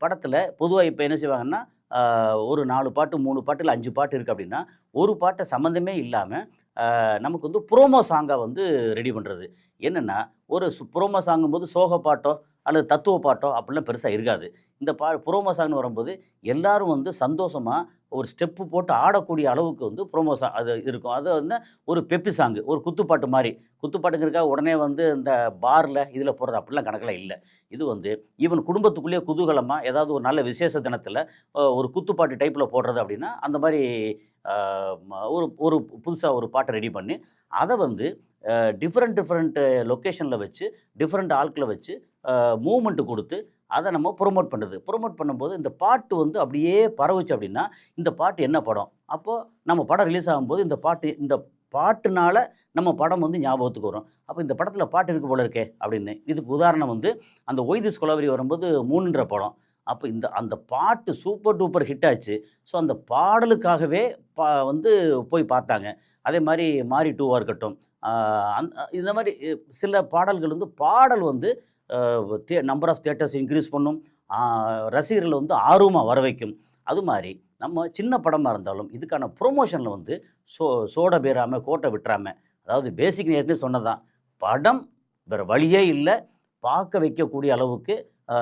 படத்தில் பொதுவாக இப்போ என்ன செய்வாங்கன்னா, ஒரு 4 பாட்டு, 3 பாட்டு இல்ல 5 பாட்டு இருக்கு அப்படின்னா, ஒரு பாட்ட சம்மந்தமே இல்லாம நமக்கு வந்து புரோமோ சாங்கா வந்து ரெடி பண்றது. என்னன்னா, ஒரு புரோமோ சாங்கும்போது சோக பாட்டோ, அல்லது தத்துவ பாட்டோ அப்படிலாம் பெருசா இருக்காது. இந்த புரோமோ சாங்ன்னு வரும்போது, எல்லாரும் வந்து சந்தோஷமா ஒரு ஸ்டெப்பு போட்டு ஆடக்கூடிய அளவுக்கு வந்து புரோமோ அது இருக்கும். அது வந்து ஒரு பெப்பி சாங்கு, ஒரு குத்துப்பாட்டு மாரி. குத்துப்பாட்டுங்கிறதுக்காக உடனே வந்து இந்த பார்ல இதில போடுறது அப்படிலாம் கணக்கெல்லாம் இல்ல. இது வந்து ஈவன் குடும்பத்துக்குள்ளேயே குதூகலமா ஏதாவது ஒரு நல்ல விசேஷ தினத்தில ஒரு குத்துப்பாட்டு டைப்ல போடுறது அப்படின்னா, அந்த மாரி அ ஒரு ஒரு புதுசா ஒரு பாட்ட ரெடி பண்ணி, அத வந்து டிஃபரெண்ட் டிஃபரெண்ட் லொக்கேஷன்ல வச்சு, டிஃபரெண்ட் ஆட்கள வச்சு மூவ்மெண்ட் குடுத்து, அத நம்ம புரமோட் பண்றது. புரமோட் பண்ணும்போது இந்த பாட்டு வந்து அப்படியே பரவுச்சு அப்படின்னா, இந்த பாட்டு என்ன படம்? அப்போ நம்ம படம் ரிலீஸ் ஆகும்போது இந்த பாட்டுனால நம்ம படம் வந்து ஞாபகத்துக்கு வரும். அப்ப இந்த படத்தில பாட்டு இருக்கு போல இருக்கே! அப்படின்னு. இதுக்கு உதாரணம் வந்து அந்த "ஒய் திஸ் கொலவெறி" வரும்போது 3ன்ற படம். அப்ப அந்த பாட்டு சூப்பர் டூப்பர் ஹிட் ஆச்சு. ஸோ அந்த பாடலுக்காகவே வந்து போய் பார்த்தாங்க. அதே மாரி "மாரி 2வா இருக்கட்டும். ஆ இந்த மாரி சில பாடல்கள் வந்து பாடல் வந்து uh number of theatres increase பண்ணும். ஆ ரசிகர்கள வந்து ஆர்வமா வர வைக்கும். அது மாரி நம்ம சின்ன படமா இருந்தாலும், இதுக்கான புரமோஷன்ல வந்து சோ சோட பேராம, கோட்ட விட்டுறாம, அதாவது பேசிக் ஏற்கனவே சொன்னது தான். படம் வேற வழியே இல்ல. பார்க்க வைக்கக்கூடிய அளவுக்கு ஆ